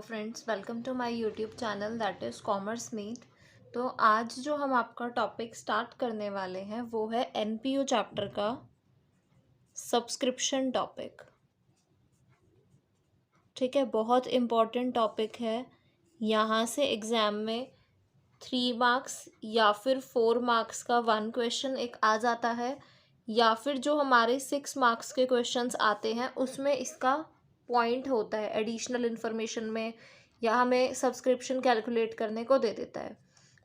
Hello friends, welcome to my YouTube channel that is commerce meet. तो आज जो हम आपका टॉपिक स्टार्ट करने वाले हैं वो है एनपीओ चैप्टर का सब्सक्रिप्शन टॉपिक। ठीक है, बहुत इम्पॉर्टेंट टॉपिक है। यहाँ से एग्ज़ाम में 3 मार्क्स या फिर 4 मार्क्स का 1 क्वेश्चन एक आ जाता है, या फिर जो हमारे 6 मार्क्स के क्वेश्चंस आते हैं उसमें इसका पॉइंट होता है एडिशनल इन्फॉर्मेशन में, या हमें सब्सक्रिप्शन कैलकुलेट करने को दे देता है।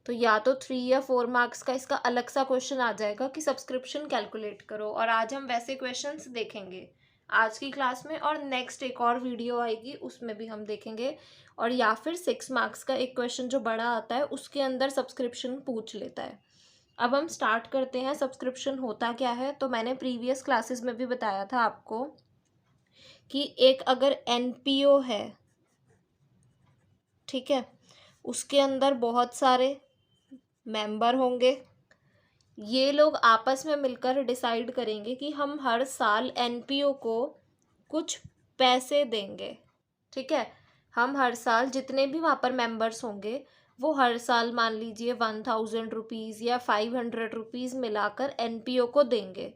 तो या तो 3 या 4 मार्क्स का इसका अलग सा क्वेश्चन आ जाएगा कि सब्सक्रिप्शन कैलकुलेट करो, और आज हम वैसे क्वेश्चंस देखेंगे आज की क्लास में, और नेक्स्ट एक और वीडियो आएगी उसमें भी हम देखेंगे। और या फिर 6 मार्क्स का एक क्वेश्चन जो बड़ा आता है उसके अंदर सब्सक्रिप्शन पूछ लेता है। अब हम स्टार्ट करते हैं। सब्सक्रिप्शन होता क्या है, तो मैंने प्रीवियस क्लासेस में भी बताया था आपको कि एक अगर एनपीओ है, ठीक है, उसके अंदर बहुत सारे मेंबर होंगे। ये लोग आपस में मिलकर डिसाइड करेंगे कि हम हर साल एनपीओ को कुछ पैसे देंगे। ठीक है, हम हर साल जितने भी वहाँ पर मेंबर्स होंगे वो हर साल मान लीजिए 1000 रुपीज़ या 500 रुपीज़ मिलाकर एनपीओ को देंगे।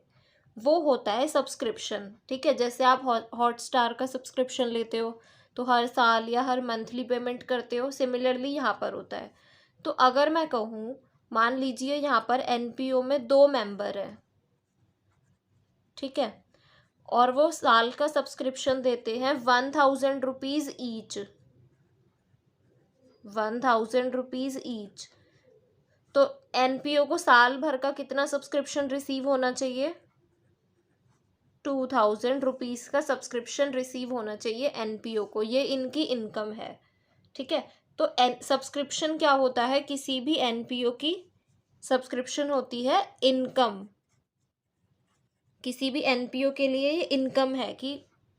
वो होता है सब्सक्रिप्शन। ठीक है, जैसे आप हॉटस्टार का सब्सक्रिप्शन लेते हो तो हर साल या हर मंथली पेमेंट करते हो, सिमिलरली यहाँ पर होता है। तो अगर मैं कहूँ, मान लीजिए यहाँ पर एनपीओ में 2 मेंबर हैं, ठीक है, और वो साल का सब्सक्रिप्शन देते हैं 1000 रुपीज़ ईच, 1000 रुपीज़ ईच। तो एनपीओ को साल भर का कितना सब्सक्रिप्शन रिसीव होना चाहिए? 2000 रुपीज़ का सब्सक्रिप्शन रिसीव होना चाहिए एनपीओ को। ये इनकी इनकम है। ठीक है, तो सब्सक्रिप्शन क्या होता है? किसी भी एनपीओ की सब्सक्रिप्शन होती है इनकम। किसी भी एनपीओ के लिए ये इनकम है कि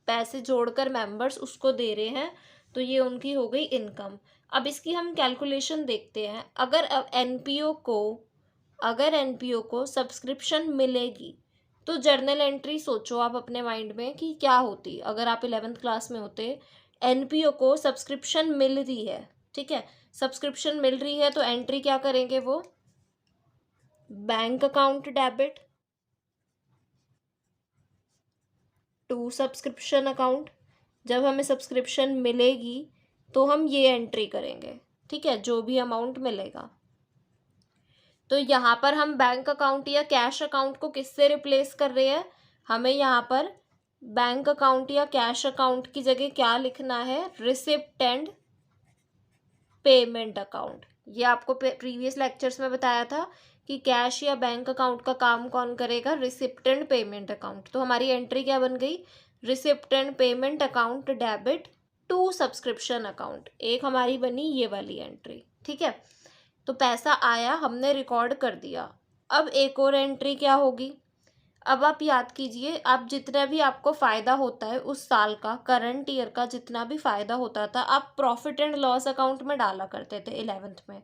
पैसे जोड़कर मेंबर्स उसको दे रहे हैं, तो ये उनकी हो गई इनकम। अब इसकी हम कैलकुलेशन देखते हैं। अगर एनपीओ को सब्सक्रिप्शन मिलेगी तो जर्नल एंट्री सोचो आप अपने माइंड में कि क्या होती अगर आप 11th क्लास में होते। एनपीओ को सब्सक्रिप्शन मिल रही है, ठीक है, सब्सक्रिप्शन मिल रही है तो एंट्री क्या करेंगे वो? Bank account debit to subscription account. जब हमें सब्सक्रिप्शन मिलेगी तो हम ये एंट्री करेंगे, ठीक है, जो भी अमाउंट मिलेगा। तो यहाँ पर हम बैंक अकाउंट या कैश अकाउंट को किससे रिप्लेस कर रहे हैं? हमें यहाँ पर बैंक अकाउंट या कैश अकाउंट की जगह क्या लिखना है? Receipt and payment account. ये आपको प्रीवियस लेक्चर्स में बताया था कि कैश या बैंक अकाउंट का काम कौन करेगा? Receipt and payment account. तो हमारी एंट्री क्या बन गई? Receipt and payment account debit to subscription account. एक हमारी बनी ये वाली एंट्री, ठीक है। तो पैसा आया, हमने रिकॉर्ड कर दिया। अब एक और एंट्री क्या होगी? अब आप याद कीजिए, आप जितना भी आपको फ़ायदा होता है उस साल का, करंट ईयर का जितना भी फ़ायदा होता था, आप प्रॉफिट एंड लॉस अकाउंट में डाला करते थे 11th में,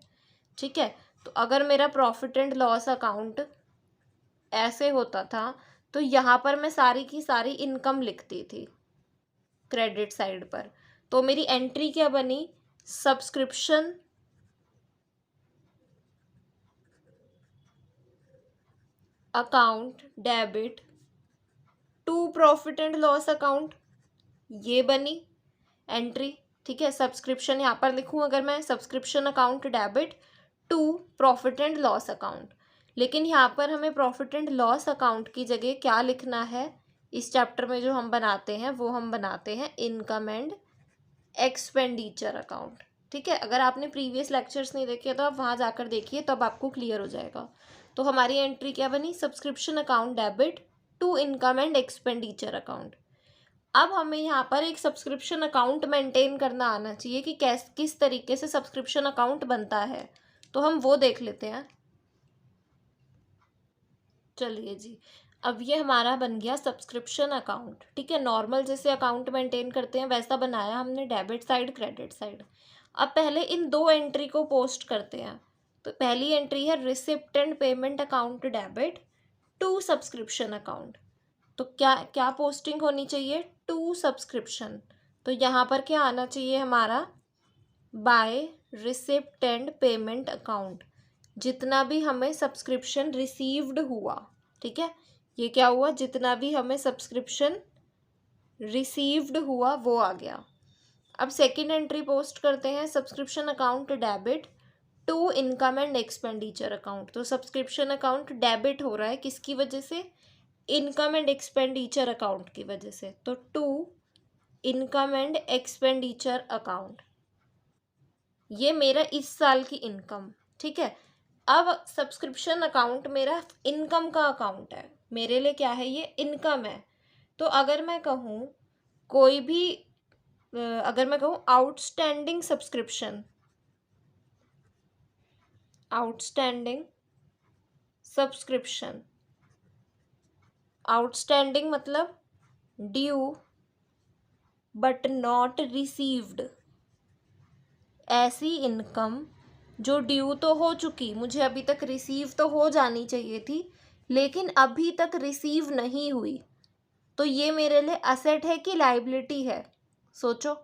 ठीक है। तो अगर मेरा प्रॉफिट एंड लॉस अकाउंट ऐसे होता था तो यहाँ पर मैं सारी की सारी इनकम लिखती थी क्रेडिट साइड पर। तो मेरी एंट्री क्या बनी? Subscription account debit to profit and loss account, ये बनी एंट्री, ठीक है। सब्सक्रिप्शन यहाँ पर लिखूँ अगर मैं, subscription account debit to profit and loss account, लेकिन यहाँ पर हमें प्रॉफिट एंड लॉस अकाउंट की जगह क्या लिखना है? इस चैप्टर में जो हम बनाते हैं वो हम बनाते हैं इनकम एंड एक्सपेंडिचर अकाउंट, ठीक है। अगर आपने प्रीवियस लेक्चर्स नहीं देखे तो आप वहाँ जाकर देखिए, तब आपको क्लियर हो जाएगा। तो हमारी एंट्री क्या बनी? Subscription account debit to income and expenditure account. अब हमें यहाँ पर एक सब्सक्रिप्शन अकाउंट मेंटेन करना आना चाहिए कि किस तरीके से सब्सक्रिप्शन अकाउंट बनता है, तो हम वो देख लेते हैं। चलिए जी, अब ये हमारा बन गया सब्सक्रिप्शन अकाउंट, ठीक है। नॉर्मल जैसे अकाउंट मेंटेन करते हैं वैसा बनाया हमने, डेबिट साइड क्रेडिट साइड। अब पहले इन दो एंट्री को पोस्ट करते हैं। तो पहली एंट्री है receipt and payment account debit to subscription account. तो क्या क्या पोस्टिंग होनी चाहिए? To subscription. तो यहाँ पर क्या आना चाहिए हमारा? बाय रिसिप्टेंड पेमेंट अकाउंट, जितना भी हमें सब्सक्रिप्शन रिसीव्ड हुआ, ठीक है, ये क्या हुआ, जितना भी हमें सब्सक्रिप्शन रिसीव्ड हुआ वो आ गया। अब सेकेंड एंट्री पोस्ट करते हैं, subscription account debit to income and expenditure account. तो सब्सक्रिप्शन अकाउंट डेबिट हो रहा है किसकी वजह से, इनकम एंड एक्सपेंडिचर अकाउंट की वजह से, तो to income and expenditure account, ये मेरा इस साल की इनकम, ठीक है। अब सब्सक्रिप्शन अकाउंट मेरा इनकम का अकाउंट है, मेरे लिए क्या है, ये इनकम है। तो अगर मैं कहूँ कोई भी अगर मैं कहूँ outstanding subscription, outstanding subscription, outstanding मतलब ड्यू बट नॉट रिसीव्ड, ऐसी इनकम जो ड्यू तो हो चुकी, मुझे अभी तक रिसीव तो हो जानी चाहिए थी लेकिन अभी तक रिसीव नहीं हुई, तो ये मेरे लिए असेट है कि लाइबिलिटी है। सोचो,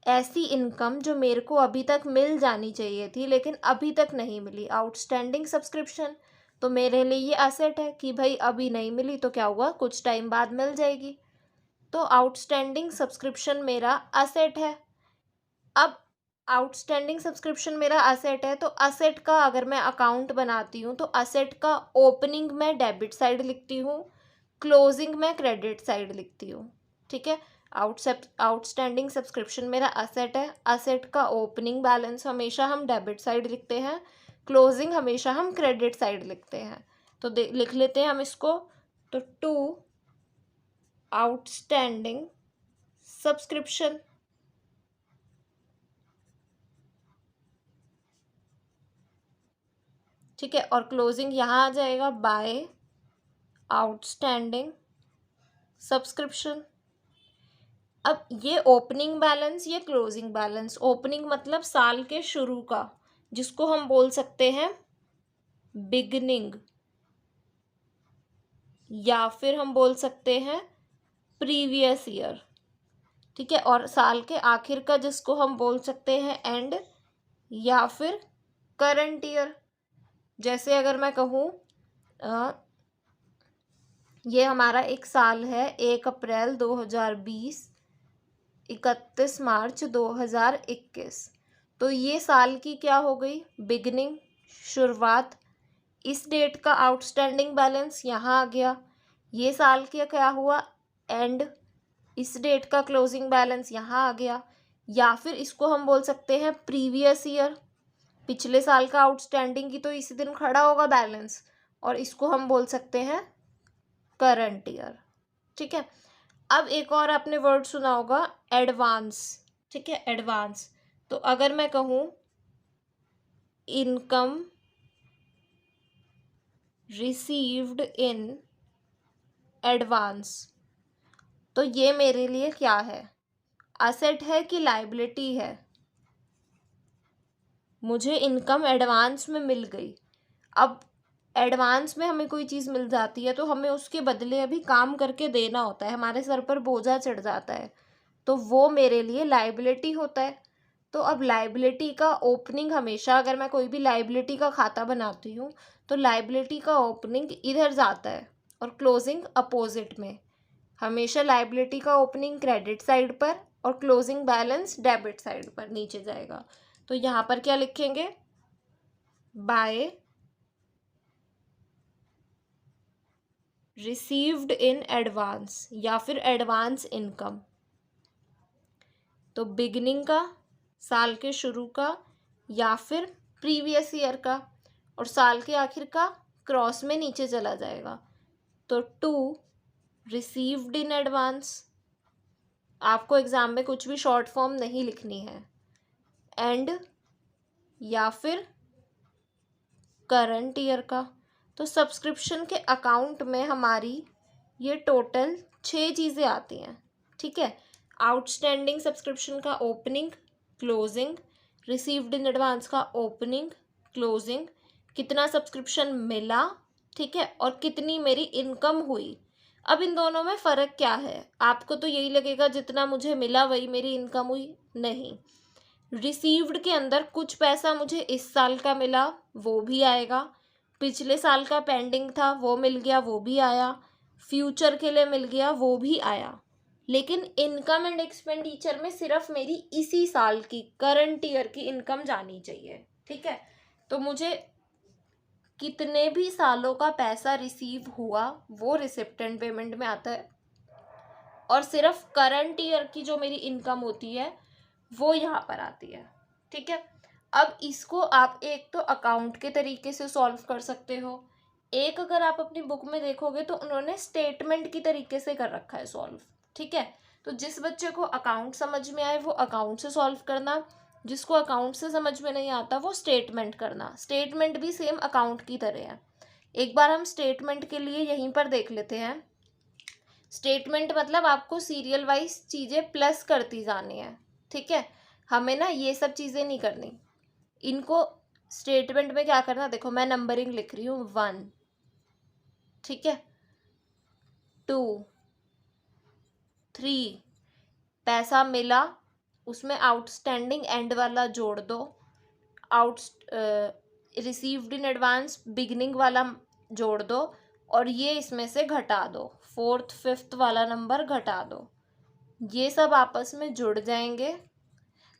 ऐसी इनकम जो मेरे को अभी तक मिल जानी चाहिए थी लेकिन अभी तक नहीं मिली, आउटस्टैंडिंग सब्सक्रिप्शन, तो मेरे लिए ये असेट है कि भाई अभी नहीं मिली तो क्या हुआ, कुछ टाइम बाद मिल जाएगी, तो आउटस्टैंडिंग सब्सक्रिप्शन मेरा असेट है। अब आउटस्टैंडिंग सब्सक्रिप्शन मेरा असेट है, तो असेट का अगर मैं अकाउंट बनाती हूँ तो असेट का ओपनिंग मैं डेबिट साइड लिखती हूँ, क्लोजिंग में क्रेडिट साइड लिखती हूँ, ठीक है। आउटस्टैंडिंग सब्सक्रिप्शन मेरा असेट है, असेट का ओपनिंग बैलेंस हमेशा हम डेबिट साइड लिखते हैं, क्लोजिंग हमेशा हम क्रेडिट साइड लिखते हैं। तो लिख लेते हैं हम इसको, तो टू आउटस्टैंडिंग सब्सक्रिप्शन, ठीक है, और क्लोजिंग यहाँ आ जाएगा बाय आउटस्टैंडिंग सब्सक्रिप्शन। अब ये ओपनिंग बैलेंस, ये क्लोजिंग बैलेंस, ओपनिंग मतलब साल के शुरू का, जिसको हम बोल सकते हैं बिगनिंग, या फिर हम बोल सकते हैं प्रीवियस ईयर, ठीक है, और साल के आखिर का जिसको हम बोल सकते हैं एंड या फिर करंट ईयर। जैसे अगर मैं कहूँ ये हमारा एक साल है, 1 अप्रैल 2020, 31 मार्च 2021, तो ये साल की क्या हो गई, बिगनिंग, शुरुआत। इस डेट का आउटस्टैंडिंग बैलेंस यहाँ आ गया, ये साल का क्या हुआ, एंड। इस डेट का क्लोजिंग बैलेंस यहाँ आ गया, या फिर इसको हम बोल सकते हैं प्रीवियस ईयर, पिछले साल का आउटस्टैंडिंग की तो इसी दिन खड़ा होगा बैलेंस, और इसको हम बोल सकते हैं करंट ईयर, ठीक है। अब एक और आपने वर्ड सुना होगा एडवांस, ठीक है, एडवांस। तो अगर मैं कहूँ इनकम रिसीव्ड इन एडवांस, तो ये मेरे लिए क्या है, असेट है कि लाइबिलिटी है, मुझे इनकम एडवांस में मिल गई। अब एडवांस में हमें कोई चीज़ मिल जाती है तो हमें उसके बदले अभी काम करके देना होता है, हमारे सर पर बोझा चढ़ जाता है, तो वो मेरे लिए लाइबिलिटी होता है। तो अब लाइबिलिटी का ओपनिंग हमेशा, अगर मैं कोई भी लाइबिलिटी का खाता बनाती हूँ तो लाइबिलिटी का ओपनिंग इधर जाता है और क्लोजिंग अपोजिट में, हमेशा लाइबिलिटी का ओपनिंग क्रेडिट साइड पर और क्लोजिंग बैलेंस डेबिट साइड पर नीचे जाएगा। तो यहाँ पर क्या लिखेंगे, बाय रिसीव्ड इन एडवांस या फिर एडवांस इनकम, तो बिगिनिंग का, साल के शुरू का, या फिर प्रीवियस ईयर का, और साल के आखिर का क्रॉस में नीचे चला जाएगा, तो टू रिसीव्ड इन एडवांस, आपको एग्जाम में कुछ भी शॉर्ट फॉर्म नहीं लिखनी है, एंड या फिर करंट ईयर का। तो सब्सक्रिप्शन के अकाउंट में हमारी ये टोटल 6 चीज़ें आती हैं, ठीक है। आउटस्टैंडिंग सब्सक्रिप्शन का opening, closing, received in advance का ओपनिंग, क्लोजिंग, कितना सब्सक्रिप्शन मिला, ठीक है, और कितनी मेरी इनकम हुई। अब इन दोनों में फ़र्क क्या है, आपको तो यही लगेगा जितना मुझे मिला वही मेरी इनकम हुई, नहीं, रिसीव्ड के अंदर कुछ पैसा मुझे इस साल का मिला, वो भी आएगा। पिछले साल का पेंडिंग था, वो मिल गया, वो भी आया। फ्यूचर के लिए मिल गया, वो भी आया। लेकिन इनकम एंड एक्सपेंडिचर में सिर्फ मेरी इसी साल की, करंट ईयर की इनकम जानी चाहिए। ठीक है, तो मुझे कितने भी सालों का पैसा रिसीव हुआ वो रिसिप्टेंट पेमेंट में आता है, और सिर्फ करंट ईयर की जो मेरी इनकम होती है वो यहाँ पर आती है। ठीक है, अब इसको आप एक तो अकाउंट के तरीके से सॉल्व कर सकते हो, एक अगर आप अपनी बुक में देखोगे तो उन्होंने स्टेटमेंट की तरीके से कर रखा है सॉल्व। ठीक है, तो जिस बच्चे को अकाउंट समझ में आए वो अकाउंट से सॉल्व करना, जिसको अकाउंट से समझ में नहीं आता वो स्टेटमेंट करना। स्टेटमेंट भी सेम अकाउंट की तरह है। एक बार हम स्टेटमेंट के लिए यहीं पर देख लेते हैं। स्टेटमेंट मतलब आपको सीरियल वाइज चीज़ें प्लस करती जानी है। ठीक है, हमें ना ये सब चीज़ें नहीं करनी। इनको स्टेटमेंट में क्या करना, देखो मैं नंबरिंग लिख रही हूँ 1, ठीक है, 2, 3, पैसा मिला, उसमें आउटस्टैंडिंग एंड वाला जोड़ दो, रिसीव्ड इन एडवांस बिगिनिंग वाला जोड़ दो, और ये इसमें से घटा दो, 4th 5th वाला नंबर घटा दो। ये सब आपस में जुड़ जाएंगे।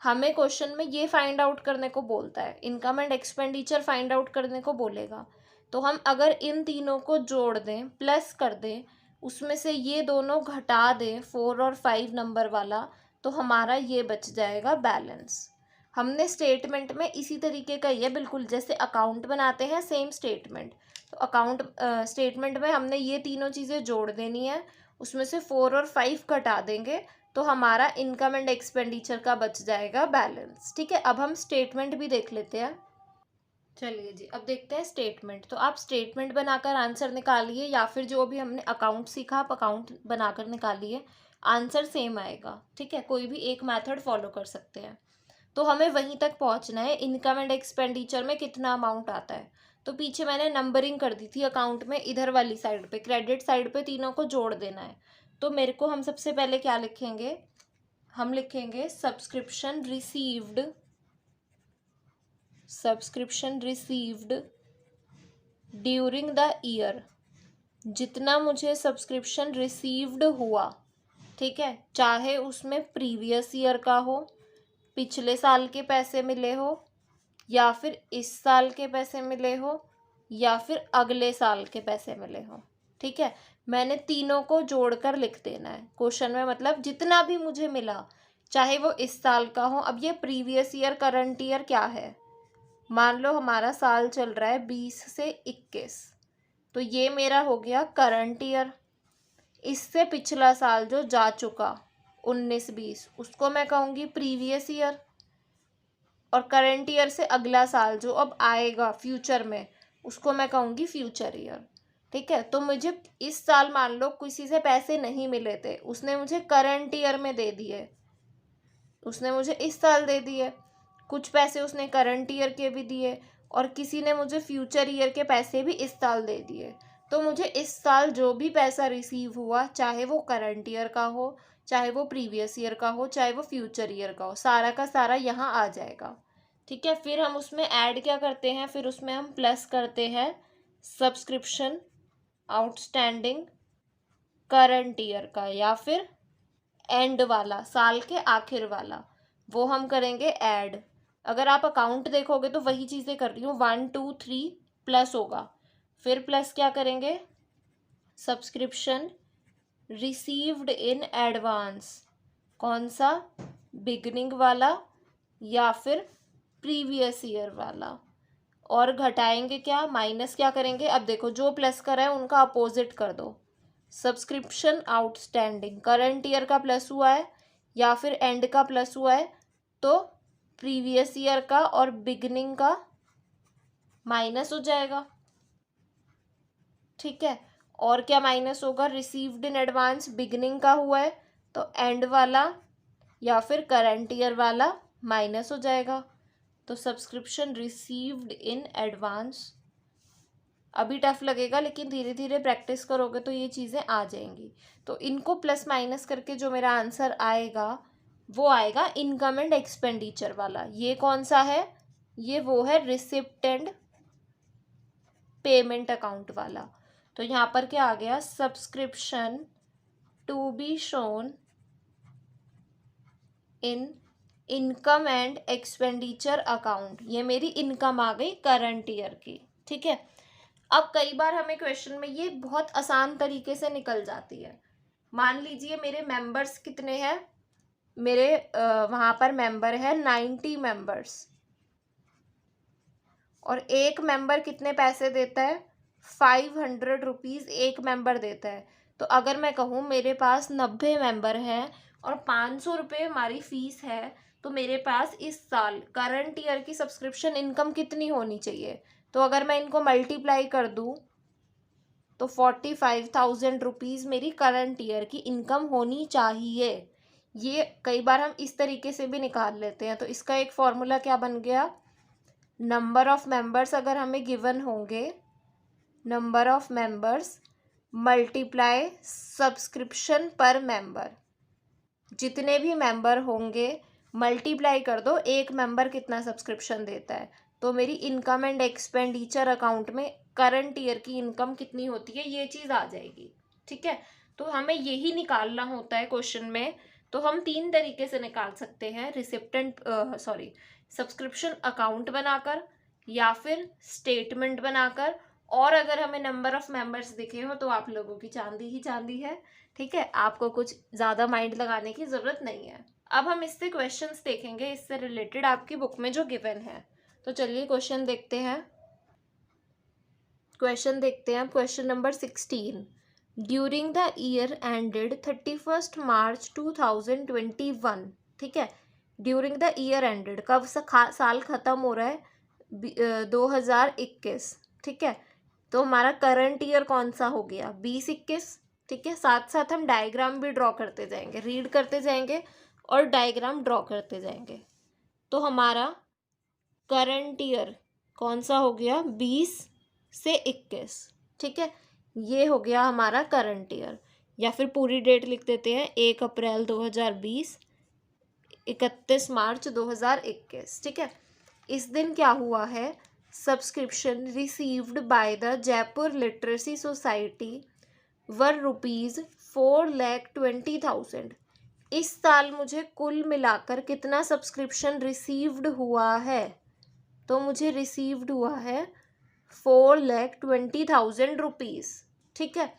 हमें क्वेश्चन में ये फाइंड आउट करने को बोलता है, income and expenditure find out करने को बोलेगा। तो हम अगर इन तीनों को जोड़ दें, प्लस कर दें, उसमें से ये दोनों घटा दें 4 और 5 नंबर वाला, तो हमारा ये बच जाएगा बैलेंस। हमने स्टेटमेंट में इसी तरीके का ही है, बिल्कुल जैसे अकाउंट बनाते हैं सेम स्टेटमेंट। तो अकाउंट स्टेटमेंट में हमने ये तीनों चीज़ें जोड़ देनी है, उसमें से 4 और 5 घटा देंगे, तो हमारा इनकम एंड एक्सपेंडिचर का बच जाएगा बैलेंस। ठीक है, अब हम स्टेटमेंट भी देख लेते हैं। चलिए जी, अब देखते हैं स्टेटमेंट। तो आप स्टेटमेंट बनाकर आंसर निकालिए, या फिर जो भी हमने अकाउंट सीखा आप अकाउंट बनाकर निकालिए, आंसर सेम आएगा। ठीक है, कोई भी एक मेथड फॉलो कर सकते हैं। तो हमें वहीं तक पहुंचना है, इनकम एंड एक्सपेंडिचर में कितना अमाउंट आता है। तो पीछे मैंने नंबरिंग कर दी थी अकाउंट में, इधर वाली साइड पे क्रेडिट साइड पे तीनों को जोड़ देना है। तो मेरे को हम सबसे पहले क्या लिखेंगे, हम लिखेंगे subscription received during the year. जितना मुझे सब्सक्रिप्शन रिसीव्ड हुआ, ठीक है, चाहे उसमें प्रीवियस ईयर का हो, पिछले साल के पैसे मिले हो, या फिर इस साल के पैसे मिले हो, या फिर अगले साल के पैसे मिले हो। ठीक है, मैंने तीनों को जोड़कर लिख देना है क्वेश्चन में, मतलब जितना भी मुझे मिला, चाहे वो इस साल का हो। अब ये प्रीवियस ईयर करंट ईयर क्या है, मान लो हमारा साल चल रहा है 20 से 21, तो ये मेरा हो गया करंट ईयर। इससे पिछला साल जो जा चुका 19-20, उसको मैं कहूँगी प्रीवियस ईयर, और करंट ईयर से अगला साल जो अब आएगा फ्यूचर में, उसको मैं कहूँगी फ्यूचर ईयर। ठीक है, तो मुझे इस साल मान लो किसी से पैसे नहीं मिले थे, उसने मुझे करंट ईयर में दे दिए, उसने मुझे इस साल दे दिए, कुछ पैसे उसने करंट ईयर के भी दिए, और किसी ने मुझे फ्यूचर ईयर के पैसे भी इस साल दे दिए। तो मुझे इस साल जो भी पैसा रिसीव हुआ, चाहे वो करंट ईयर का हो, चाहे वो प्रीवियस ईयर का हो, चाहे वो फ्यूचर ईयर का हो, सारा का सारा यहाँ आ जाएगा। ठीक है, फिर हम उसमें ऐड क्या करते हैं, फिर उसमें हम प्लस करते हैं सब्सक्रिप्शन आउटस्टैंडिंग करंट ईयर का, या फिर एंड वाला, साल के आखिर वाला, वो हम करेंगे ऐड। अगर आप अकाउंट देखोगे तो वही चीज़ें कर रही हूँ, 1 2 3 प्लस होगा, फिर प्लस क्या करेंगे, सब्सक्रिप्शन रिसीव्ड इन एडवांस, कौन सा, बिगनिंग वाला या फिर प्रीवियस ईयर वाला, और घटाएंगे क्या, माइनस क्या करेंगे। अब देखो जो प्लस करा है उनका अपोजिट कर दो, सब्सक्रिप्शन आउटस्टैंडिंग करंट ईयर का प्लस हुआ है या फिर एंड का प्लस हुआ है, तो प्रीवियस ईयर का और बिगनिंग का माइनस हो जाएगा। ठीक है, और क्या माइनस होगा, रिसीव्ड इन एडवांस बिगनिंग का हुआ है, तो एंड वाला या फिर करंट ईयर वाला माइनस हो जाएगा। तो सब्सक्रिप्शन रिसीव्ड इन एडवांस, अभी टफ लगेगा लेकिन धीरे धीरे प्रैक्टिस करोगे तो ये चीज़ें आ जाएंगी। तो इनको प्लस माइनस करके जो मेरा आंसर आएगा वो आएगा इनकम एंड एक्सपेंडिचर वाला। ये कौन सा है? ये वो है रिसिप्ट एंड पेमेंट अकाउंट वाला। तो यहाँ पर क्या आ गया? Subscription to be shown in income and expenditure account. ये मेरी इनकम आ गई करंट ईयर की। ठीक है। अब कई बार हमें क्वेश्चन में ये बहुत आसान तरीके से निकल जाती है। मान लीजिए मेरे मेंबर्स कितने हैं, मेरे वहाँ पर मेंबर है 90 मेंबर्स, और एक मेंबर कितने पैसे देता है? 500 रुपीज़ एक मेंबर देता है। तो अगर मैं कहूँ मेरे पास 90 मेंबर हैं और 500 रुपये हमारी फीस है, तो मेरे पास इस साल करंट ईयर की सब्सक्रिप्शन इनकम कितनी होनी चाहिए? तो अगर मैं इनको मल्टीप्लाई कर दूँ तो 45,000 रुपीज़ मेरी करंट ईयर की इनकम होनी चाहिए। ये कई बार हम इस तरीके से भी निकाल लेते हैं। तो इसका एक फॉर्मूला क्या बन गया? नंबर ऑफ मेंबर्स अगर हमें गिवन होंगे, number of members multiply subscription पर मेंबर। जितने भी मेंबर होंगे मल्टीप्लाई कर दो, एक मेंबर कितना सब्सक्रिप्शन देता है, तो मेरी इनकम एंड एक्सपेंडिचर अकाउंट में करंट ईयर की इनकम कितनी होती है, ये चीज़ आ जाएगी। ठीक है। तो हमें यही निकालना होता है क्वेश्चन में। तो हम 3 तरीके से निकाल सकते हैं, सब्सक्रिप्शन अकाउंट बनाकर, या फिर स्टेटमेंट बनाकर, और अगर हमें नंबर ऑफ मेंबर्स दिखे हो तो आप लोगों की चांदी ही चांदी है। ठीक है, आपको कुछ ज़्यादा माइंड लगाने की ज़रूरत नहीं है। अब हम इससे क्वेश्चंस देखेंगे, इससे रिलेटेड आपकी बुक में जो गिवन है। तो चलिए क्वेश्चन देखते हैं। Question number 16। During the year ended 31 मार्च 2021। ठीक है, ड्यूरिंग द ईयर एंडेड, कब साल ख़त्म हो रहा है? 2021। ठीक है, तो हमारा करंट ईयर कौन सा हो गया? 2021। ठीक है, साथ साथ हम डायग्राम भी ड्रॉ करते जाएंगे, रीड करते जाएंगे और डायग्राम ड्रॉ करते जाएंगे। तो हमारा करंट ईयर कौन सा हो गया? 20 से 21। ठीक है, ये हो गया हमारा करंट ईयर। या फिर पूरी डेट लिख देते हैं, 1 अप्रैल 2020, 31 मार्च 2021। ठीक है, इस दिन क्या हुआ है? Subscription received by the Jaipur literacy society were ₹4,20,000। इस साल मुझे कुल मिलाकर कितना सब्सक्रिप्शन रिसीव्ड हुआ है? तो मुझे रिसीव्ड हुआ है 4,20,000 रुपीज़। ठीक है,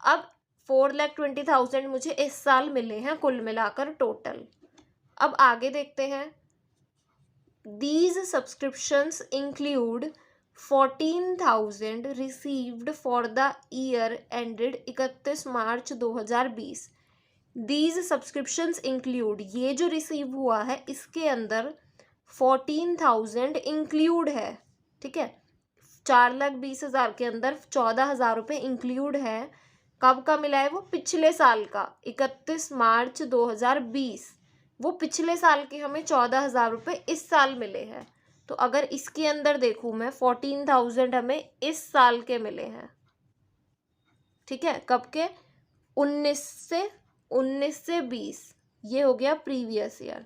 अब 4,20,000 मुझे इस साल मिले हैं कुल मिलाकर टोटल। अब आगे देखते हैं। These subscriptions include 14,000 received for the year ended 31 March 2020। These subscriptions include, ये जो रिसीव हुआ है इसके अंदर 14,000 इंक्लूड है। ठीक है, 4,20,000 के अंदर 14,000 रुपये इंक्लूड है। कब का मिला है? वो पिछले साल का 31 मार्च 2020। वो पिछले साल के हमें 14,000 रुपये इस साल मिले हैं। तो अगर इसके अंदर देखूँ मैं, 14,000 हमें इस साल के मिले हैं। ठीक है, कब के? 19 से 20, ये हो गया प्रीवियस ईयर।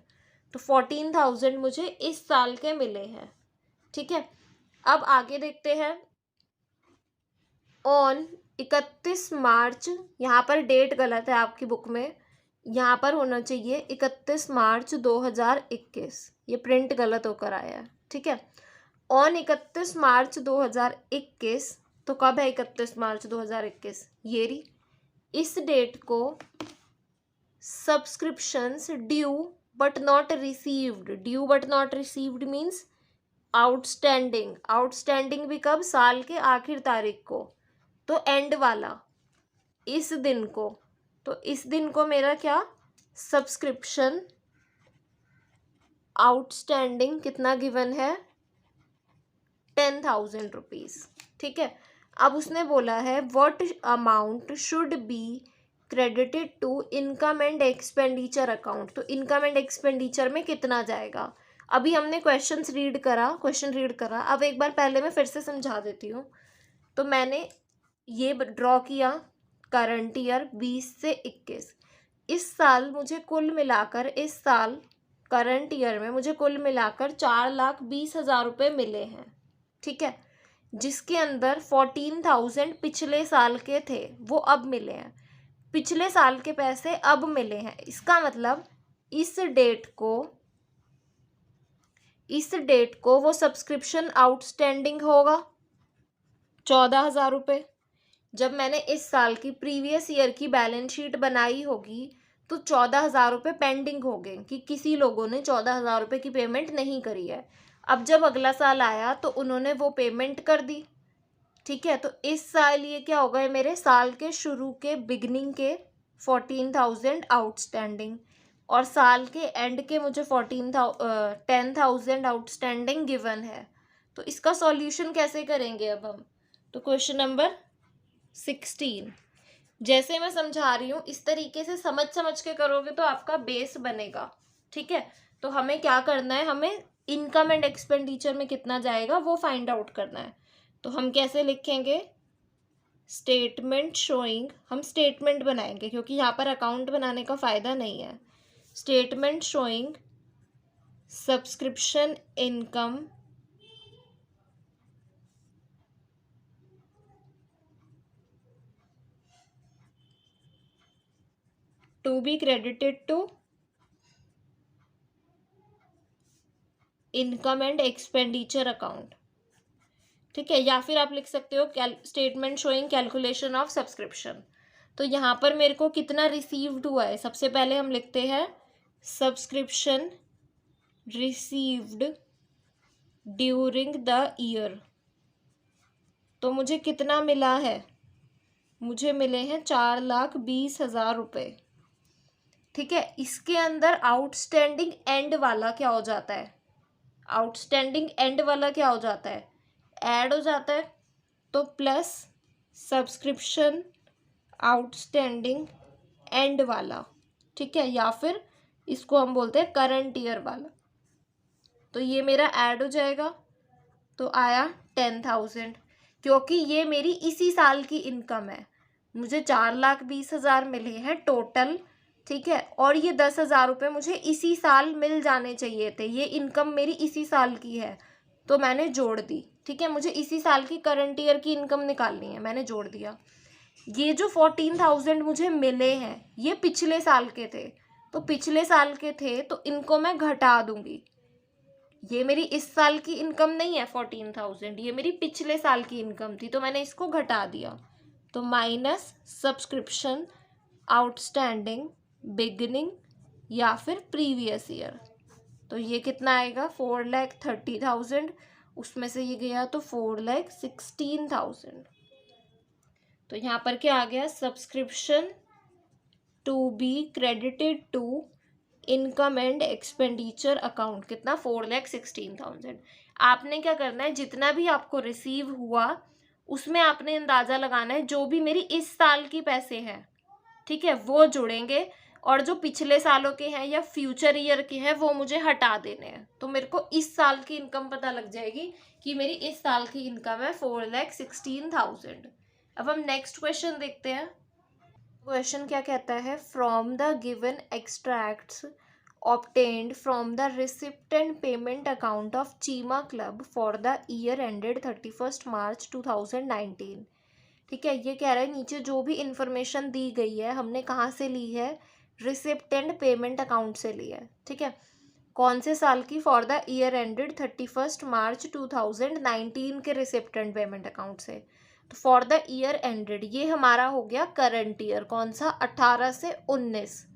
तो 14,000 मुझे इस साल के मिले हैं। ठीक है, अब आगे देखते हैं। ऑन 31 मार्च, यहाँ पर डेट गलत है आपकी बुक में, यहाँ पर होना चाहिए 31 मार्च 2021। ये प्रिंट गलत होकर आया है। ठीक है, ऑन 31 मार्च 2021, तो कब है 31 मार्च 2021? ये रही। इस डेट को subscriptions due but not received, due but not received means outstanding. Outstanding भी कब? साल के आखिर तारीख को। तो एंड वाला इस दिन को, तो इस दिन को मेरा क्या? सब्सक्रिप्शन आउटस्टैंडिंग कितना गिवन है? 10,000 रुपीज़। ठीक है, अब उसने बोला है what amount should be credited to income and expenditure account. तो इनकम एंड एक्सपेंडिचर में कितना जाएगा? अभी हमने क्वेश्चन रीड करा। अब एक बार पहले मैं फिर से समझा देती हूँ। तो मैंने ये ड्रॉ किया करंट ईयर 20 से 21। इस साल मुझे कुल मिलाकर, इस साल करंट ईयर में मुझे कुल मिलाकर 4,20,000 रुपये मिले हैं, ठीक है, जिसके अंदर 14,000 पिछले साल के थे, वो अब मिले हैं। पिछले साल के पैसे अब मिले हैं, इसका मतलब इस डेट को वो सब्सक्रिप्शन आउटस्टैंडिंग होगा 14,000 रुपये। जब मैंने इस साल की प्रीवियस ईयर की बैलेंस शीट बनाई होगी तो 14,000 रुपये पेंडिंग हो गए कि किसी लोगों ने 14,000 रुपये की पेमेंट नहीं करी है। अब जब अगला साल आया तो उन्होंने वो पेमेंट कर दी, ठीक है। तो इस साल ये क्या होगा, मेरे साल के शुरू के बिगनिंग के 14,000 आउटस्टैंडिंग, और साल के एंड के मुझे 10,000 आउटस्टैंडिंग गिवन है। तो इसका सॉल्यूशन कैसे करेंगे अब हम, तो क्वेश्चन नंबर 16 जैसे मैं समझा रही हूँ इस तरीके से समझ के करोगे तो आपका बेस बनेगा, ठीक है। तो हमें क्या करना है, हमें इनकम एंड एक्सपेंडिचर में कितना जाएगा वो फाइंड आउट करना है। तो हम कैसे लिखेंगे, स्टेटमेंट शोइंग, हम स्टेटमेंट बनाएंगे क्योंकि यहाँ पर अकाउंट बनाने का फ़ायदा नहीं है। Statement showing subscription income to be credited to income and expenditure account, ठीक है। या फिर आप लिख सकते हो statement showing calculation of subscription. तो यहाँ पर मेरे को कितना रिसीव्ड हुआ है, सबसे पहले हम लिखते हैं subscription received during the year. तो मुझे कितना मिला है, मुझे मिले हैं 4,20,000 रुपये, ठीक है। इसके अंदर आउटस्टैंडिंग एंड वाला क्या हो जाता है, आउटस्टैंडिंग एंड वाला क्या हो जाता है, ऐड हो जाता है। तो प्लस सब्सक्रिप्शन आउटस्टैंडिंग एंड वाला, ठीक है, या फिर इसको हम बोलते हैं करंट ईयर वाला। तो ये मेरा ऐड हो जाएगा, तो आया 10,000, क्योंकि ये मेरी इसी साल की इनकम है। मुझे 4,20,000 मिले हैं टोटल, ठीक है, और ये 10,000 रुपये मुझे इसी साल मिल जाने चाहिए थे, ये इनकम मेरी इसी साल की है तो मैंने जोड़ दी, ठीक है। मुझे इसी साल की करंट ईयर की इनकम निकालनी है, मैंने जोड़ दिया। ये जो 14,000 मुझे मिले हैं ये पिछले साल के थे, तो पिछले साल के थे तो इनको मैं घटा दूंगी। ये मेरी इस साल की इनकम नहीं है 14,000, ये मेरी पिछले साल की इनकम थी तो मैंने इसको घटा दिया। तो माइनस सब्सक्रिप्शन आउटस्टैंडिंग बिगिनिंग या फिर प्रीवियस ईयर। तो ये कितना आएगा, 4,30,000, उसमें से ये गया तो 4,16,000। तो यहाँ पर क्या आ गया, subscription to be credited to income and expenditure account, कितना 4,16,000। आपने क्या करना है, जितना भी आपको रिसीव हुआ उसमें आपने अंदाज़ा लगाना है जो भी मेरी इस साल की पैसे हैं, ठीक है, वो जुड़ेंगे, और जो पिछले सालों के हैं या फ्यूचर ईयर के हैं वो मुझे हटा देने हैं। तो मेरे को इस साल की इनकम पता लग जाएगी कि मेरी इस साल की इनकम है 4,16,000। अब हम नेक्स्ट क्वेश्चन देखते हैं। क्वेश्चन क्या कहता है, from the given extracts obtained from the receipt and payment account of Cheema club for the year ended 31st March 2019। ठीक है, ये कह रहा है नीचे जो भी इंफॉर्मेशन दी गई है हमने कहाँ से ली है, रिसिप्ट एंड पेमेंट अकाउंट से ली है, ठीक है। कौन से साल की, for the year ended 31st मार्च 2019 के रिसिप्ट एंड पेमेंट अकाउंट से। तो फॉर द ईयर एंडेड ये हमारा हो गया करंट ईयर, कौन सा, 18 से 19,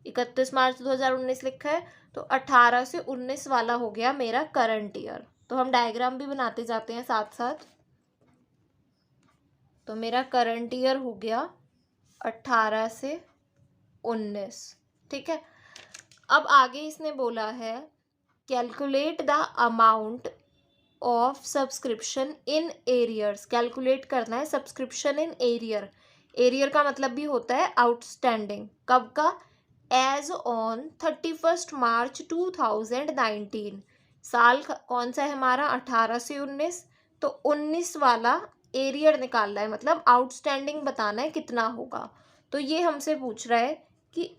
31 मार्च 2019 लिखा है तो 18 से 19 वाला हो गया मेरा करंट ईयर। तो हम डायग्राम भी बनाते जाते हैं साथ साथ। तो मेरा करंट ईयर हो गया 18 से 19, ठीक है। अब आगे इसने बोला है calculate the amount of subscription in arrears, calculate करना है सब्सक्रिप्शन इन एरियर। एरियर का मतलब भी होता है आउटस्टैंडिंग, कब का, एज ऑन 31 मार्च 2019। साल कौन सा है हमारा, 18 से 19, तो 19 वाला एरियर निकालना है, मतलब आउटस्टैंडिंग बताना है कितना होगा। तो ये हमसे पूछ रहा है कि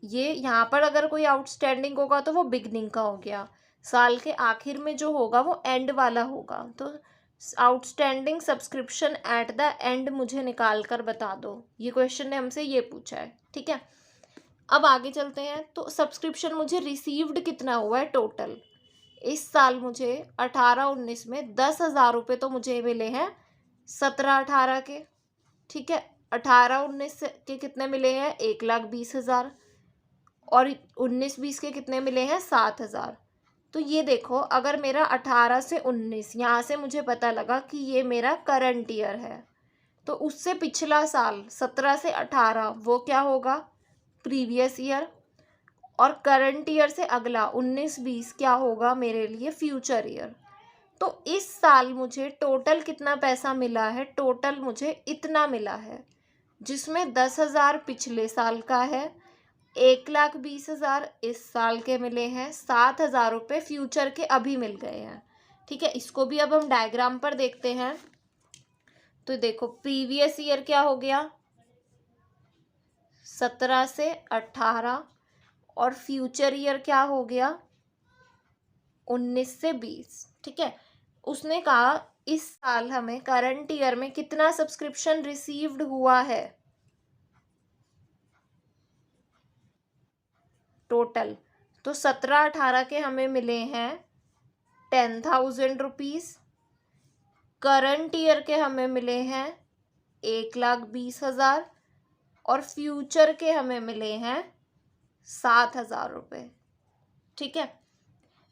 ये यहाँ पर अगर कोई आउटस्टैंडिंग होगा तो वो बिगनिंग का हो गया, साल के आखिर में जो होगा वो एंड वाला होगा। तो outstanding subscription at the end मुझे निकाल कर बता दो, ये क्वेश्चन ने हमसे ये पूछा है। ठीक है, अब आगे चलते हैं। तो सब्सक्रिप्शन मुझे रिसीव्ड कितना हुआ है टोटल, इस साल मुझे 18-19 में 10,000 रुपये तो मुझे मिले हैं 17-18 के। ठीक है, 18-19 के कितने मिले हैं 1,20,000, और 19-20 के कितने मिले हैं 7,000। तो ये देखो, अगर मेरा 18 से 19, यहाँ से मुझे पता लगा कि ये मेरा करंट ईयर है, तो उससे पिछला साल 17 से 18 वो क्या होगा, प्रीवियस ईयर, और करंट ईयर से अगला 19-20 क्या होगा मेरे लिए, फ्यूचर ईयर। तो इस साल मुझे टोटल कितना पैसा मिला है, टोटल मुझे इतना मिला है, जिसमें 10,000 पिछले साल का है, 1,20,000 इस साल के मिले हैं, 7,000 रुपये फ्यूचर के अभी मिल गए हैं। ठीक है, इसको भी अब हम डायग्राम पर देखते हैं। तो देखो, प्रीवियस ईयर क्या हो गया 17 से 18, और फ्यूचर ईयर क्या हो गया 19 से 20। ठीक है, उसने कहा इस साल हमें करंट ईयर में कितना सब्सक्रिप्शन रिसीव्ड हुआ है टोटल। तो 17-18 के हमें मिले हैं 10,000 रुपीज़, करंट ईयर के हमें मिले हैं 1,20,000, और फ्यूचर के हमें मिले हैं 7,000 रुपये। ठीक है,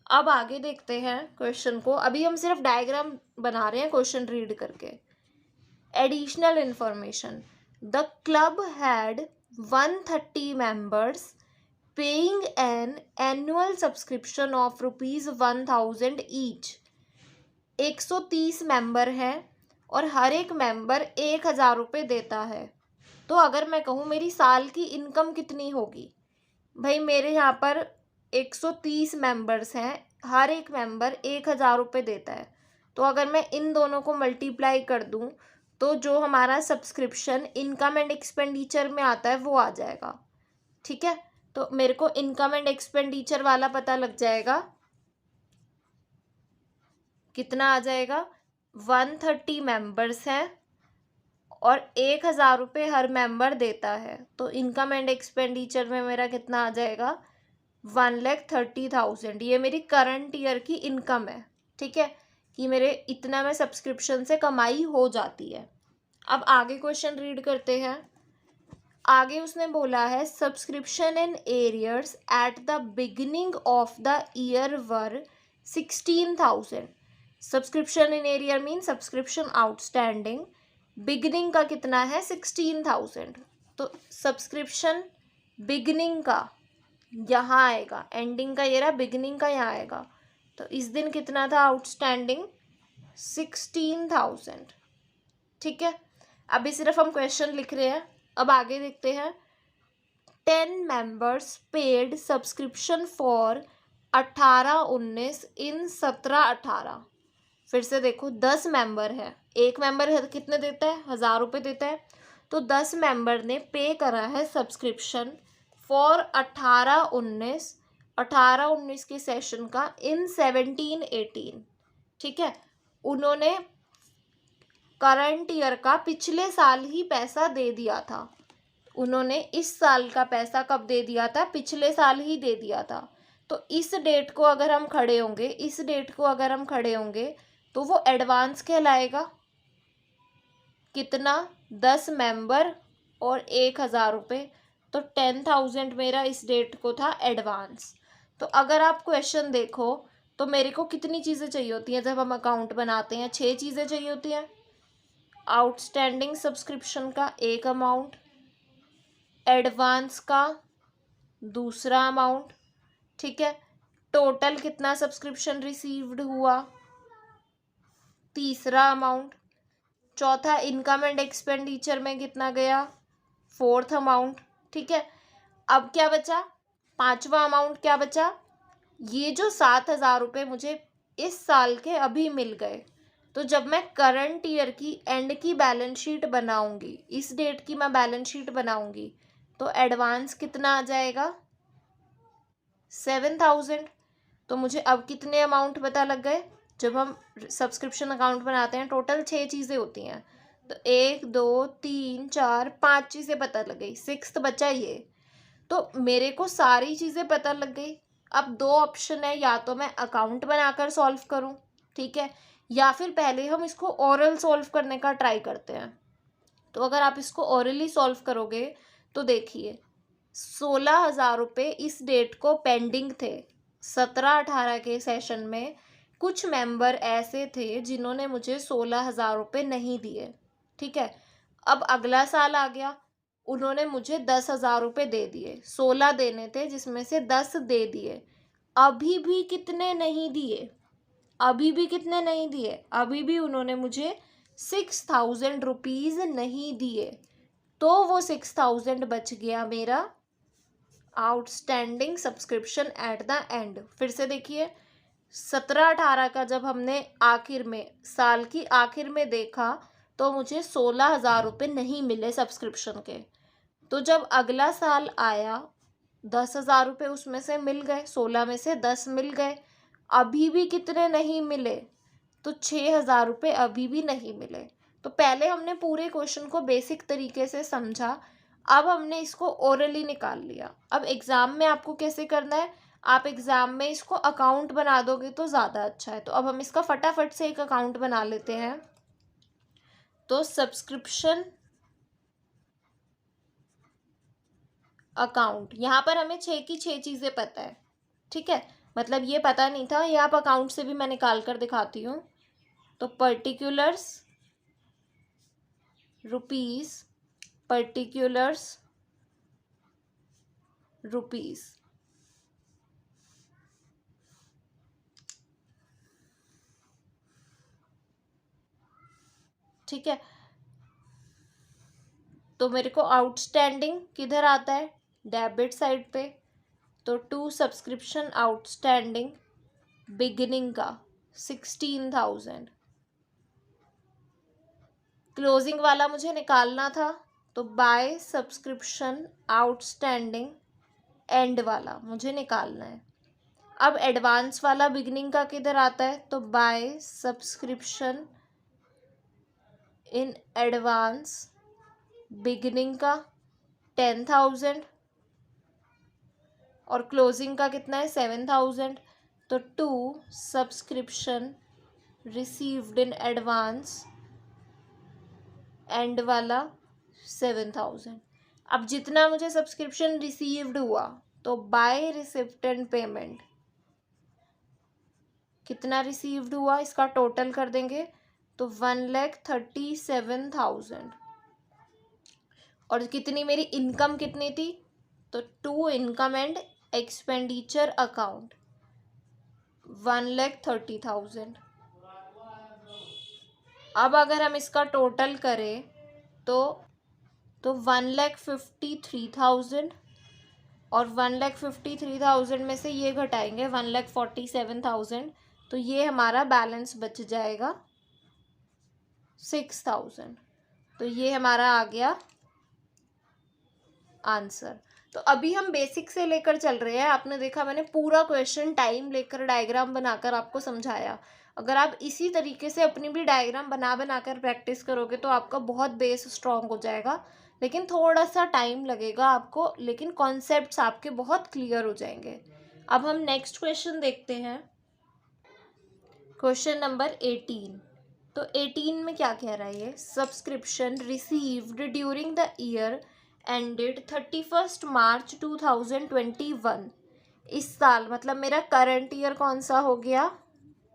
अब आगे देखते हैं क्वेश्चन को। अभी हम सिर्फ डायग्राम बना रहे हैं क्वेश्चन रीड करके। Additional information, the club had 130 members paying an annual subscription of ₹1,000 each. 130 member हैं और हर एक मेंबर 1,000 रुपये देता है। तो अगर मैं कहूँ मेरी साल की इनकम कितनी होगी, भाई मेरे यहाँ पर 130 मेंबर्स हैं, हर एक मेंबर 1,000 रुपये देता है, तो अगर मैं इन दोनों को मल्टीप्लाई कर दूँ तो जो हमारा सब्सक्रिप्शन इनकम एंड एक्सपेंडिचर में आता है वो आ जाएगा। ठीक है, तो मेरे को इनकम एंड एक्सपेंडिचर वाला पता लग जाएगा, कितना आ जाएगा, 130 मेंबर्स हैं और 1,000 रुपये हर मेंबर देता है, तो इनकम एंड एक्सपेंडिचर में मेरा कितना आ जाएगा 1,30,000। ये मेरी करंट ईयर की इनकम है। ठीक है, कि मेरे इतना में सब्सक्रिप्शन से कमाई हो जाती है। अब आगे क्वेश्चन रीड करते हैं। आगे उसने बोला है subscription in arrears at the beginning of the year were 16,000। Subscription in arrear mean subscription outstanding, beginning का कितना है 16,000। तो सब्सक्रिप्शन बिगिनिंग का यहाँ आएगा, एंडिंग का ये रहा, बिगिनिंग का यहाँ आएगा। तो इस दिन कितना था आउटस्टैंडिंग 16,000। ठीक है, अभी सिर्फ हम क्वेश्चन लिख रहे हैं। अब आगे देखते हैं। 10 मेंबर्स पेड सब्सक्रिप्शन फॉर 18-19 इन 17-18। फिर से देखो, 10 मेंबर है, एक मेंबर कितने देता है 1,000 रुपये देता है, तो 10 मेंबर ने पे करा है सब्सक्रिप्शन फॉर 18-19 के सेशन का इन 17-18। ठीक है, उन्होंने करंट ईयर का पिछले साल ही पैसा दे दिया था, उन्होंने इस साल का पैसा कब दे दिया था, पिछले साल ही दे दिया था। तो इस डेट को अगर हम खड़े होंगे, इस डेट को अगर हम खड़े होंगे तो वो एडवांस कहलाएगा। कितना 10 मेंबर और 1,000 रुपये, तो 10,000 मेरा इस डेट को था एडवांस। तो अगर आप क्वेश्चन देखो तो मेरे को कितनी चीज़ें चाहिए होती हैं जब हम अकाउंट बनाते हैं, 6 चीज़ें चाहिए होती हैं। आउटस्टैंडिंग सब्सक्रिप्शन का एक अमाउंट, एडवांस का दूसरा अमाउंट, ठीक है, टोटल कितना सब्सक्रिप्शन रिसीव्ड हुआ तीसरा अमाउंट, चौथा इनकम एंड एक्सपेंडिचर में कितना गया फोर्थ अमाउंट। ठीक है, अब क्या बचा, पांचवा अमाउंट क्या बचा, ये जो 7,000 रुपये मुझे इस साल के अभी मिल गए। तो जब मैं करंट ईयर की एंड की बैलेंस शीट बनाऊंगी, इस डेट की मैं बैलेंस शीट बनाऊंगी, तो एडवांस कितना आ जाएगा 7,000। तो मुझे अब कितने अमाउंट पता लग गए। जब हम सब्सक्रिप्शन अकाउंट बनाते हैं टोटल 6 चीज़ें होती हैं, तो 1 2 3 4 5 चीज़ें पता लग गई, 6th बचा ये। तो मेरे को सारी चीज़ें पता लग गई। अब 2 ऑप्शन है, या तो मैं अकाउंट बनाकर सॉल्व करूं, ठीक है, या फिर पहले हम इसको ओरल सॉल्व करने का ट्राई करते हैं। तो अगर आप इसको ओरली सॉल्व करोगे तो देखिए 16,000 रुपये इस डेट को पेंडिंग थे। 17-18 के सेशन में कुछ मेंबर ऐसे थे जिन्होंने मुझे 16,000 रुपये नहीं दिए, ठीक है। अब अगला साल आ गया, उन्होंने मुझे 10,000 रुपये दे दिए। 16 देने थे जिसमें से 10 दे दिए। अभी भी कितने नहीं दिए, अभी भी कितने नहीं दिए, अभी भी उन्होंने मुझे 6,000 रुपीज़ नहीं दिए। तो वो 6,000 बच गया मेरा outstanding subscription at the end. फिर से देखिए 17-18 का जब हमने आखिर में, साल की आखिर में देखा तो मुझे 16,000 रुपये नहीं मिले सब्सक्रिप्शन के। तो जब अगला साल आया 10,000 रुपये उसमें से मिल गए, 16 में से 10 मिल गए। अभी भी कितने नहीं मिले, तो 6,000 रुपये अभी भी नहीं मिले। तो पहले हमने पूरे क्वेश्चन को बेसिक तरीके से समझा, अब हमने इसको ओरली निकाल लिया। अब एग्ज़ाम में आपको कैसे करना है, आप एग्ज़ाम में इसको अकाउंट बना दोगे तो ज़्यादा अच्छा है। तो अब हम इसका फटाफट से एक अकाउंट बना लेते हैं। तो सब्सक्रिप्शन अकाउंट, यहाँ पर हमें 6 की 6 चीज़ें पता है, ठीक है, मतलब ये पता नहीं था, ये आप अकाउंट से भी मैं निकाल कर दिखाती हूँ। तो पर्टिकुलर्स रुपीज़, पर्टिकुलर्स रुपीज़, ठीक है। तो मेरे को आउटस्टैंडिंग किधर आता है, डेबिट साइड पे। तो टू सब्सक्रिप्शन आउटस्टैंडिंग बिगिनिंग का 16,000, क्लोजिंग वाला मुझे निकालना था, तो बाय सब्सक्रिप्शन आउटस्टैंडिंग एंड वाला मुझे निकालना है। अब एडवांस वाला बिगिनिंग का किधर आता है, तो by subscription in advance beginning का 10,000 और क्लोजिंग का कितना है 7,000। तो to subscription received in advance end वाला 7,000। अब जितना मुझे सब्सक्रिप्शन रिसीव्ड हुआ, तो बाय रिसिप्ट एंड पेमेंट कितना रिसीव्ड हुआ इसका टोटल कर देंगे, तो 1,37,000। और कितनी मेरी इनकम कितनी थी, तो to income and expenditure account 1,30,000। अब अगर हम इसका टोटल करें तो 1,53,000 और 1,53,000 में से ये घटाएंगे 1,47,000, तो ये हमारा बैलेंस बच जाएगा 6,000। तो ये हमारा आ गया आंसर। तो अभी हम बेसिक से लेकर चल रहे हैं। आपने देखा मैंने पूरा क्वेश्चन टाइम लेकर डायग्राम बनाकर आपको समझाया। अगर आप इसी तरीके से अपनी भी डायग्राम बना कर प्रैक्टिस करोगे तो आपका बहुत बेस स्ट्रॉन्ग हो जाएगा, लेकिन थोड़ा सा टाइम लगेगा आपको, लेकिन कॉन्सेप्ट्स आपके बहुत क्लियर हो जाएंगे। अब हम नेक्स्ट क्वेश्चन देखते हैं, क्वेश्चन नंबर 18। तो 18 में क्या कह रहा है ये, subscription received during the year ended 31 मार्च 2021। इस साल मतलब मेरा करंट ईयर कौन सा हो गया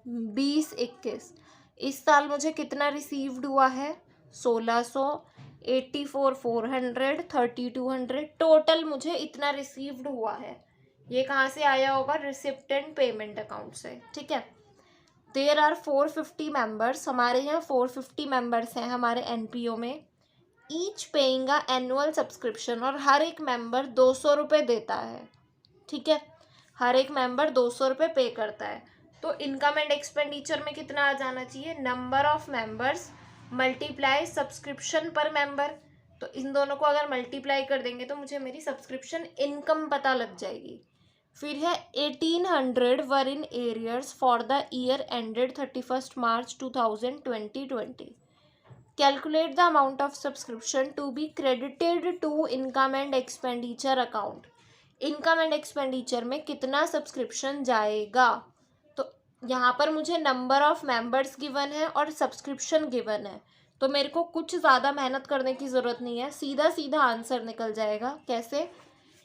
2021। इस साल मुझे कितना रिसीव्ड हुआ है 1,600, 84,400, 3,200, टोटल मुझे इतना रिसीव्ड हुआ है। ये कहाँ से आया होगा, रिसिप्ट एंड पेमेंट अकाउंट से, ठीक है। देयर आर 450 मेंबर्स, हमारे यहाँ 450 मेंबर्स हैं हमारे एनपीओ में। ईच पेइंग अ एनुअल सब्सक्रिप्शन, और हर एक मेंबर 200 रुपये देता है, ठीक है, हर एक मेंबर 200 रुपये पे करता है। तो इनकम एंड एक्सपेंडिचर में कितना आ जाना चाहिए, number of members multiply subscription पर मेंबर। तो इन दोनों को अगर मल्टीप्लाई कर देंगे तो मुझे मेरी सब्सक्रिप्शन इनकम पता लग जाएगी। फिर है 1800 were in arrears for the year ended 31 March 2020। Calculate the amount of subscription to be credited to income and expenditure account. Income and expenditure में कितना सब्सक्रिप्शन जाएगा। तो यहाँ पर मुझे नंबर ऑफ मेंबर्स गिवन है और सब्सक्रिप्शन गिवन है, तो मेरे को कुछ ज़्यादा मेहनत करने की ज़रूरत नहीं है, सीधा सीधा आंसर निकल जाएगा। कैसे,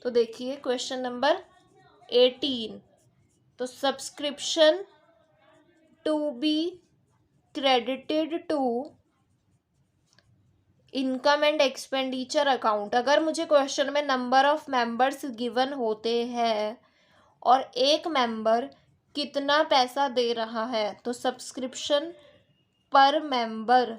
तो देखिए क्वेश्चन नंबर 18। तो subscription to be credited to income and expenditure account. अगर मुझे क्वेश्चन में नंबर ऑफ मेंबर्स गिवन होते हैं और एक मेंबर कितना पैसा दे रहा है, तो सब्सक्रिप्शन पर मेंबर,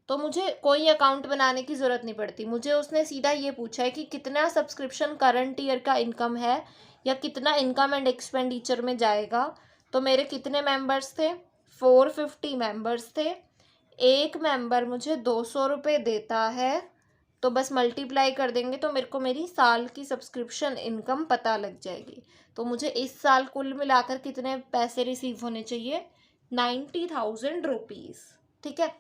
तो मुझे कोई अकाउंट बनाने की ज़रूरत नहीं पड़ती। मुझे उसने सीधा ये पूछा है कि कितना सब्सक्रिप्शन करंट ईयर का इनकम है या कितना इनकम एंड एक्सपेंडिचर में जाएगा। तो मेरे कितने मेंबर्स थे, 450 मेंबर्स थे। एक मेंबर मुझे 200 रुपये देता है, तो बस मल्टीप्लाई कर देंगे तो मेरे को मेरी साल की सब्सक्रिप्शन इनकम पता लग जाएगी। तो मुझे इस साल कुल मिलाकर कितने पैसे रिसीव होने चाहिए, 90,000 रुपीज़। ठीक है,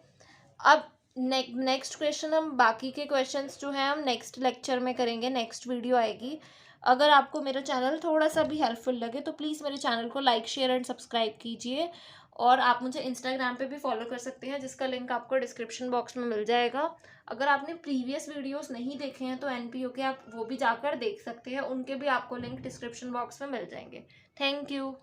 अब नेक्स्ट क्वेश्चन, हम बाकी के क्वेश्चंस जो हैं हम नेक्स्ट लेक्चर में करेंगे, नेक्स्ट वीडियो आएगी। अगर आपको मेरा चैनल थोड़ा सा भी हेल्पफुल लगे तो प्लीज़ मेरे चैनल को लाइक शेयर एंड सब्सक्राइब कीजिए। और आप मुझे इंस्टाग्राम पे भी फॉलो कर सकते हैं, जिसका लिंक आपको डिस्क्रिप्शन बॉक्स में मिल जाएगा। अगर आपने प्रीवियस वीडियोस नहीं देखे हैं तो NPO के आप वो भी जाकर देख सकते हैं, उनके भी आपको लिंक डिस्क्रिप्शन बॉक्स में मिल जाएंगे। Thank you.